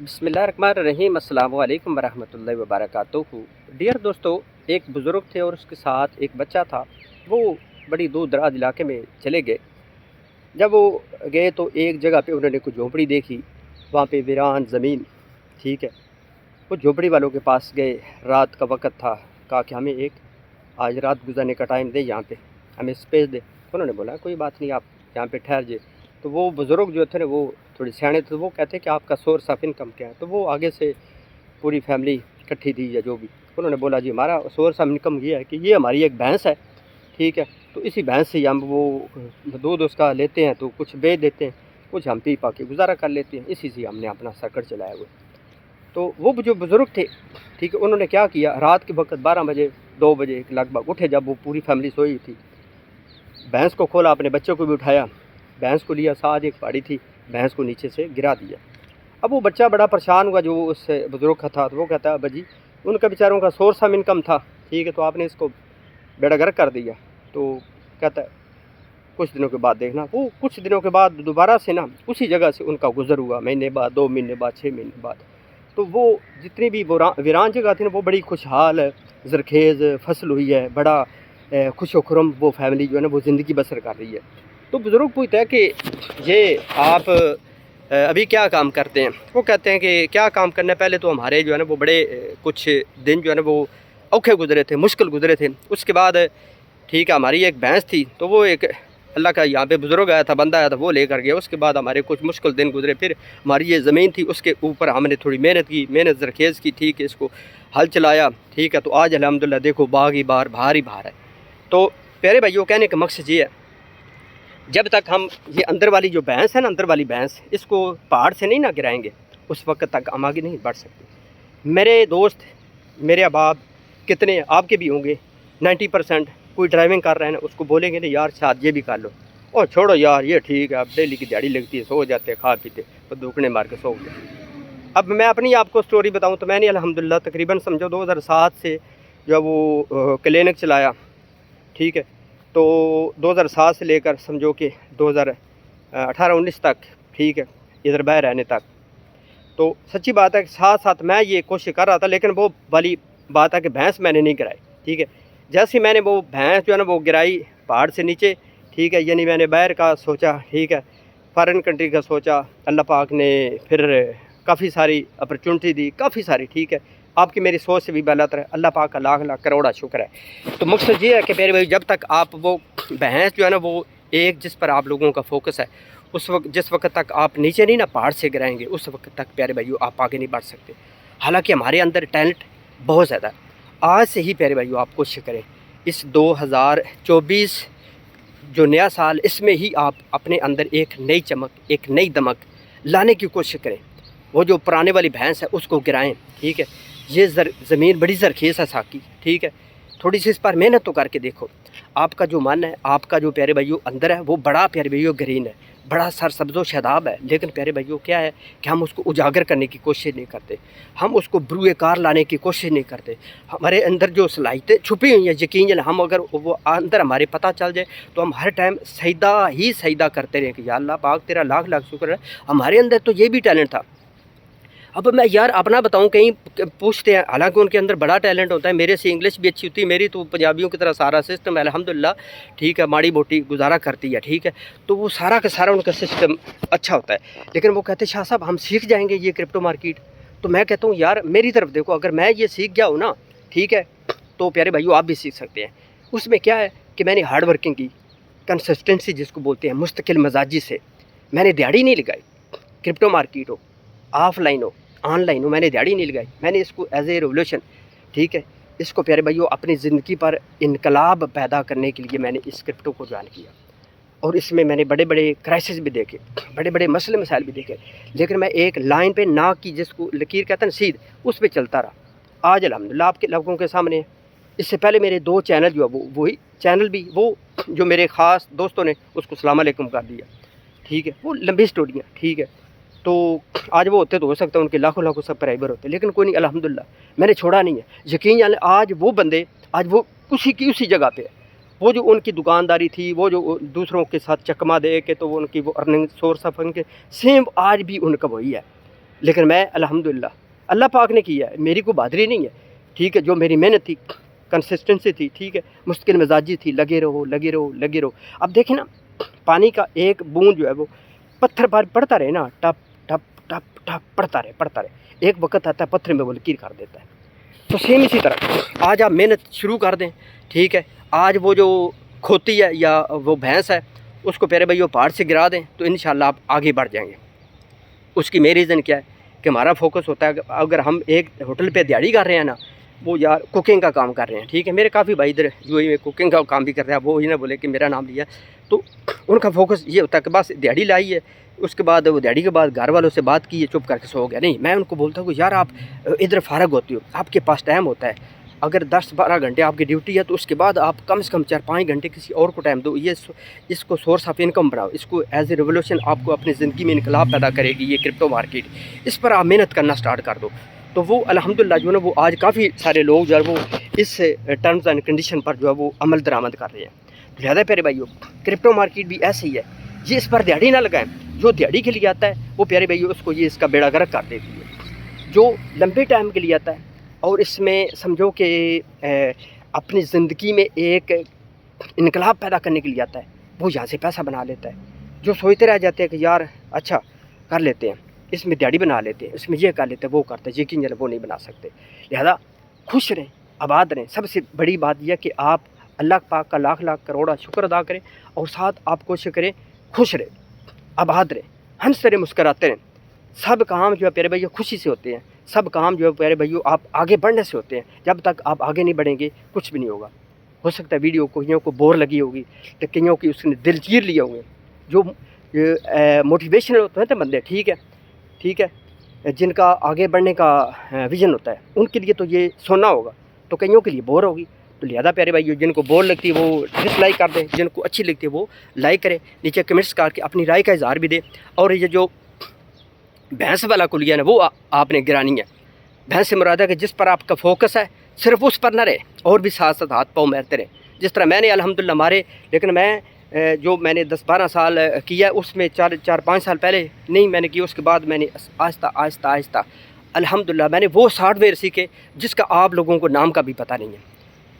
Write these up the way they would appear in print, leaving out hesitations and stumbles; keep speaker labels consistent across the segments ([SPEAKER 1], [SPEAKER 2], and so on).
[SPEAKER 1] बिस्मिल्लाहिर्रहमानिर्रहीम अस्सलाम वालेकुम वरहमतुल्लाहि वबरकातुहू। डियर दोस्तों, एक बुज़ुर्ग थे और उसके साथ एक बच्चा था। वो बड़ी दूर दराज इलाके में चले गए। जब वो गए तो एक जगह पे उन्होंने कुछ झोंपड़ी देखी, वहाँ पे वीरान ज़मीन। ठीक है, वो झोंपड़ी वालों के पास गए, रात का वक़्त था। कहा कि हमें एक आज रात गुजारने का टाइम दे, यहाँ पे हमें स्पेस दे। उन्होंने बोला कोई बात नहीं, आप यहाँ पे ठहर जाइए। तो वो बुज़ुर्ग जो थे ना, वो थोड़ी सियाने थे, तो वो कहते कि आपका सोर्स ऑफ इनकम क्या है। तो वो आगे से पूरी फैमिली इकट्ठी थी या जो भी, उन्होंने बोला जी हमारा सोर्स ऑफ इनकम ये है कि ये हमारी एक भैंस है। ठीक है, तो इसी भैंस से ही हम वो दूध उसका लेते हैं, तो कुछ बेच देते हैं, कुछ हम पी पा के गुजारा कर लेते हैं, इसी से हमने अपना सर्कट चलाया हुआ। तो वो जो बुज़ुर्ग थे, ठीक है, उन्होंने क्या किया, रात के वक्त 12 बजे 2 बजे लगभग उठे, जब वो पूरी फैमिली सोई थी। भैंस को खोला, अपने बच्चों को भी उठाया, भैंस को लिया, साथ एक पहाड़ी थी, भैंस को नीचे से गिरा दिया। अब वो बच्चा बड़ा परेशान हुआ जो उस बुज़ुर्ग का था। तो वो कहता है अब्बा जी, उनका बेचारों का सोर्स ऑफ इनकम था, ठीक है, तो आपने इसको बेड़ा गर्क कर दिया। तो कहता है कुछ दिनों के बाद देखना। वो कुछ दिनों के बाद दोबारा से ना उसी जगह से उनका गुजर हुआ, महीने बाद, 2 महीने बाद, 6 महीने बाद। तो वो जितनी भी वीरान जगह थी ना, वो बड़ी खुशहाल ज़रखेज़ फसल हुई है, बड़ा खुश खुरम वो फैमिली जो है ना, वो ज़िंदगी बसर कर रही है। तो बुज़ुर्ग पूछता है कि ये आप अभी क्या काम करते हैं। वो कहते हैं कि क्या काम करना है, पहले तो हमारे जो है ना वो बड़े कुछ दिन जो है ना वो औखे गुजरे थे, मुश्किल गुजरे थे। उसके बाद ठीक है, हमारी एक भैंस थी, तो वो एक अल्लाह का यहाँ पे बुज़ुर्ग आया था, बंदा आया था, वो लेकर गया। उसके बाद हमारे कुछ मुश्किल दिन गुजरे, फिर हमारी ये ज़मीन थी, उसके ऊपर हमने थोड़ी मेहनत की, मेहनत ज़रखेज़ की, ठीक है, इसको हल चलाया, ठीक है। तो आज अल्हम्दुलिल्लाह देखो बाग ही बाहर, बाहर ही बाहर है। तो प्यारे भाइयों, कहने का मकसद ये है, जब तक हम ये अंदर वाली जो भैंस है ना, अंदर वाली भैंस, इसको पहाड़ से नहीं ना गिराएंगे, उस वक्त तक हम आगे नहीं बढ़ सकते। मेरे दोस्त, मेरे अहबाब कितने आपके भी होंगे, 90% कोई ड्राइविंग कर रहे हैं ना, उसको बोलेंगे ना यार शायद ये भी कर लो, और छोड़ो यार ये ठीक है, अब डेली की दिहाड़ी लगती है, सो जाते हैं, खा पीते और दुकने मार के सो गए। अब मैं अपनी आपको स्टोरी बताऊं तो मैंने अल्हम्दुलिल्लाह तकरीबन समझो 2007 से जो वो क्लिनिक चलाया, ठीक है। तो 2007 से लेकर समझो कि 2018-19 तक, ठीक है, इधर बाहर रहने तक। तो सच्ची बात है कि साथ साथ मैं ये कोशिश कर रहा था, लेकिन वो वाली बात है कि भैंस मैंने नहीं गिराई, ठीक है। जैसे मैंने वो भैंस जो है ना वो गिराई पहाड़ से नीचे, ठीक है, यानी मैंने बाहर का सोचा, ठीक है, फॉरेन कंट्री का सोचा, अल्लाह पाक ने फिर काफ़ी सारी अपॉर्चुनिटी दी, काफ़ी सारी, ठीक है। आपकी मेरी सोच से भी बेहतर है, अल्लाह पाक का लाख लाख करोड़ा शुक्र है। तो मकसद ये है कि मेरे भाई, जब तक आप वो भैंस जो है ना वो एक जिस पर आप लोगों का फोकस है, उस वक्त जिस वक्त तक आप नीचे नहीं ना पहाड़ से गिराएंगे, उस वक्त तक प्यारे भाइयों आप आगे नहीं बढ़ सकते। हालांकि हमारे अंदर टैलेंट बहुत ज़्यादा है। आज से ही प्यारे भाइयों आप कोशिश करें, इस 2024 जो नया साल, इसमें ही आप अपने अंदर एक नई चमक, एक नई दमक लाने की कोशिश करें। वो जो पुराने वाली भैंस है उसको गिराएं, ठीक है। ये ज़मीन बड़ी ज़रखेज़ है साकी, ठीक है, थोड़ी सी इस पर मेहनत तो करके देखो। आपका जो मन है, आपका जो प्यारे भाइयों अंदर है, वो बड़ा प्यारे भाइयों ग्रीन है, बड़ा सरसब्ज़ो शादाब है। लेकिन प्यारे भाइयों क्या है कि हम उसको उजागर करने की कोशिश नहीं करते, हम उसको बरूए कार लाने की कोशिश नहीं करते। हमारे अंदर जो सलाहियतें छुपी हुई हैं, यकीन हम अगर वो अंदर हमारे पता चल जाए तो हम हर टाइम सजदा ही सजदा करते रहें कि या अल्लाह पाक तेरा लाख लाख शुक्र है, हमारे अंदर तो ये भी टैलेंट था। अब मैं यार अपना बताऊं, कहीं पूछते हैं, हालांकि उनके अंदर बड़ा टैलेंट होता है, मेरे से इंग्लिश भी अच्छी होती है, मेरी तो पंजाबियों की तरह सारा सिस्टम है अल्हम्दुलिल्लाह, ठीक है, माड़ी मोटी गुजारा करती है, ठीक है। तो वो सारा का सारा उनका सिस्टम अच्छा होता है। लेकिन वो कहते हैं शाह साहब हम सीख जाएंगे ये क्रिप्टो मार्केट। तो मैं कहता हूँ यार मेरी तरफ देखो, अगर मैं ये सीख गया हूँ ना, ठीक है, तो प्यारे भाइयों आप भी सीख सकते हैं। उसमें क्या है कि मैंने हार्ड वर्किंग की, कंसिस्टेंसी जिसको बोलते हैं, मुस्तकिल मजाजी से मैंने दिहाड़ी नहीं लगाई। क्रिप्टो मार्केट हो, ऑफलाइन हो, ऑनलाइन हो, मैंने दिहाड़ी नहीं लगाई। मैंने इसको एज ए रेवोल्यूशन, ठीक है, इसको प्यारे भाइयों अपनी ज़िंदगी पर इनकलाब पैदा करने के लिए मैंने इस क्रिप्टो को ज्वाइन किया। और इसमें मैंने बड़े बड़े क्राइसिस भी देखे, बड़े बड़े मसले मसाइल भी देखे, लेकिन मैं एक लाइन पे ना की, जिसको लकीर कहते हैं सीध, उस पर चलता रहा। आज अल्हम्दुलिल्लाह आपके लोगों के सामने है। इससे पहले मेरे 2 चैनल जो है वही चैनल भी वो जो मेरे ख़ास दोस्तों ने उसको सलाम अलैकुम कर दिया, ठीक है, वो लंबी स्टोरियाँ, ठीक है। तो आज वो होते तो हो सकता है उनके लाखों लाखों सब्सक्राइबर होते, लेकिन कोई नहीं, अल्हम्दुलिल्लाह मैंने छोड़ा नहीं है। यकीन जाने आज वो बंदे, आज वो उसी जगह पे है। वो जो उनकी दुकानदारी थी, वो जो दूसरों के साथ चकमा दे के तो वो उनकी वो अर्निंग सोर्स ऑफ उनके सेम आज भी उनका वही है। لیکن میں الحمدللہ اللہ پاک نے کیا ہے، میری کوئی بہادری نہیں ہے، ٹھیک ہے، جو میری محنت تھی، کنسسٹنسی تھی، ٹھیک ہے، مستقل مزاجی تھی، لگے رہو لگے رہو لگے رہو۔ اب دیکھیں نا، پانی کا ایک بوند جو ہے وہ پتھر پر پڑتا رہے نا، ٹپ ٹپ ٹپ ٹپ پڑتا رہے، ایک وقت آتا ہے پتھر میں وہ لکیر کر دیتا ہے۔ تو سیم اسی طرح آج آپ محنت شروع کر دیں، ٹھیک ہے، آج وہ جو کھوتی ہے یا وہ بھینس ہے اس کو پیارے بھائیو پہاڑ سے گرا دیں تو انشاءاللہ آپ آگے بڑھ جائیں گے۔ اس کی میری ریزن کیا ہے کہ ہمارا فوکس ہوتا ہے کہ اگر ہم ایک ہوٹل پہ دیہڑی کر رہے ہیں نا، وہ یار کوکنگ کا کام کر رہے ہیں، ٹھیک ہے، میرے کافی بھائی ادھر جو میں کوکنگ کا کام بھی کر رہے ہیں، وہ ہی نہ بولے کہ میرا نام لیا، تو ان کا فوکس یہ ہوتا ہے کہ بس دیہڑی لائی ہے، اس کے بعد وہ دیہڑی کے بعد گھر والوں سے بات کی ہے، چپ کر کے سو گیا۔ نہیں، میں ان کو بولتا ہوں کہ یار آپ ادھر فارغ ہوتی ہو، آپ کے پاس ٹائم ہوتا ہے، اگر 10-12 گھنٹے آپ کی ڈیوٹی ہے تو اس کے بعد آپ کم سے کم 4-5 گھنٹے کسی اور کو ٹائم دو، اس کو سورس آف انکم بناؤ، اس کو ایز اے ریولوشن آپ کو اپنی زندگی میں انقلاب پیدا کرے گی یہ کرپٹو مارکیٹ، اس پر آپ محنت کرنا سٹارٹ کر دو۔ تو وہ الحمدللہ جو ہے نا، وہ آج کافی سارے لوگ جو ہے وہ اس ٹرمز اینڈ کنڈیشن پر جو ہے وہ عمل درآمد کر رہے ہیں۔ لہٰذا پیارے بھائیو، کرپٹو مارکیٹ بھی ایسے ہی ہے، یہ اس پر دیہڑی نہ لگائیں، جو دیہڑی کے لیے آتا ہے وہ پیارے بھائیو اس کو یہ اس کا بیڑا غرق کر دیتی ہے، جو لمبے ٹائم کے لیے آتا ہے اور اس میں سمجھو کہ اپنی زندگی میں ایک انقلاب پیدا کرنے کے لیے آتا ہے، وہ یہاں سے پیسہ بنا لیتا ہے۔ جو سوچتے رہ جاتے ہیں کہ یار اچھا کر لیتے ہیں، اس میں دیہڑی بنا لیتے ہیں، اس میں یہ کر لیتے ہیں، وہ کرتے ہیں، یقین جانے وہ نہیں بنا سکتے۔ لہذا خوش رہیں، آباد رہیں۔ سب سے بڑی بات یہ ہے کہ آپ اللہ پاک کا لاکھ لاکھ کروڑا شکر ادا کریں اور ساتھ آپ کوشش کریں خوش رہیں، آباد رہیں، ہنستے رہیں، مسکراتے رہیں۔ سب کام جو ہے پیارے بھائیو خوشی سے ہوتے ہیں، سب کام جو ہے پیارے بھائیو آپ آگے بڑھنے سے ہوتے ہیں۔ جب تک آپ آگے نہیں بڑھیں گے کچھ بھی نہیں ہوگا۔ ہو سکتا ہے ویڈیو کئیوں کو بور لگی ہوگی، تو کئیوں کی اس نے دل چیر لیے ہوں گے۔ جو موٹیویشنل ہوتے ہیں نا بندے، ٹھیک ہے، جن کا آگے بڑھنے کا ویژن ہوتا ہے، ان کے لیے تو یہ سننا ہوگا، تو کئیوں کے لیے بور ہوگی۔ تو لہذا پیارے بھائیو، جن کو بور لگتی ہے وہ ڈس لائک کر دیں، جن کو اچھی لگتی ہے وہ لائک کریں، نیچے کمنٹس کر کے اپنی رائے کا اظہار بھی دیں۔ اور یہ جو بھینس والا کلیہ ہے وہ آپ نے گرانی ہے۔ بھینس سے مراد ہے کہ جس پر آپ کا فوکس ہے صرف اس پر نہ رہے، اور بھی ساتھ ساتھ ہاتھ پاؤں مارتے رہیں، جس طرح میں نے الحمدللہ مارے۔ لیکن میں جو میں نے 10-12 سال کیا ہے، اس میں 4-5 سال پہلے نہیں میں نے کیا، اس کے بعد میں نے آہستہ الحمدللہ میں نے وہ سافٹ ویئر سیکھے جس کا آپ لوگوں کو نام کا بھی پتہ نہیں ہے۔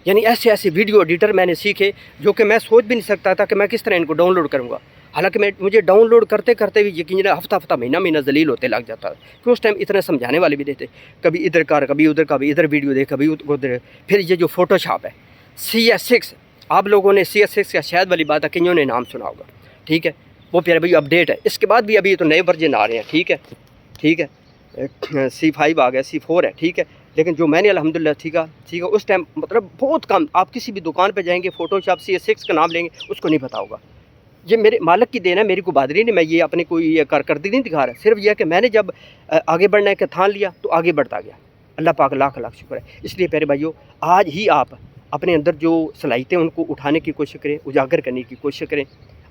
[SPEAKER 1] یعنی ایسے ویڈیو ایڈیٹر میں نے سیکھے جو کہ میں سوچ بھی نہیں سکتا تھا کہ میں کس طرح ان کو ڈاؤن لوڈ کروں گا۔ حالانکہ مجھے ڈاؤن لوڈ کرتے بھی یقین ہفتہ مہینہ ذلیل ہوتے لگ جاتا ہے، کہ اس ٹائم اتنا سمجھانے والے بھی دیتے، کبھی ادھر کر، کبھی ادھر، کبھی ادھر ویڈیو دے، کبھی ادھر۔ پھر یہ جو فوٹو شاپ ہے CS6، آپ لوگوں نے CS6 کا شاید والی بات ہے کئیوں نے نام سنا ہوگا، ٹھیک ہے، وہ پیارے بھائی اپڈیٹ ہے۔ اس کے بعد بھی ابھی تو نئے ورژن آ رہے ہیں، ٹھیک ہے، C5 آ گیا، C4 ہے، ٹھیک ہے۔ لیکن جو میں نے الحمدللہ سیکھا اس ٹائم مطلب بہت کم، آپ کسی بھی دکان پہ جائیں گے، فوٹو شاپ CS6 کا نام لیں گے، اس کو نہیں پتہ ہوگا۔ یہ میرے مالک کی دین ہے، میری کوئی بہادری نہیں، میں یہ اپنے کوئی یہ کارکردگی نہیں دکھا رہا، صرف یہ ہے کہ میں نے جب آگے بڑھنے کا ٹھان لیا تو آگے بڑھتا گیا۔ اللہ پاک لاکھ لاکھ شکر ہے۔ اس لیے پیارے بھائیو، آج ہی آپ اپنے اندر جو صلاحیتیں ان کو اٹھانے کی کوشش کریں، اجاگر کرنے کی کوشش کریں۔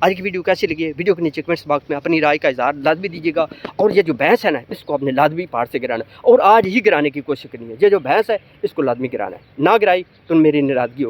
[SPEAKER 1] آج کی ویڈیو کیسی لگی ہے؟ ویڈیو کے نیچے کمنٹس باکس میں اپنی رائے کا اظہار لازمی دیجیے گا، اور یہ جو بھینس ہے نا، اس کو اپنے لازمی پہاڑ سے گرانا ہے، اور آج ہی گرانے کی کوشش کرنی ہے۔ یہ جو بھینس ہے اس کو لازمی گرانا ہے، نہ گرائی تو میری ناراضگی ہوگی۔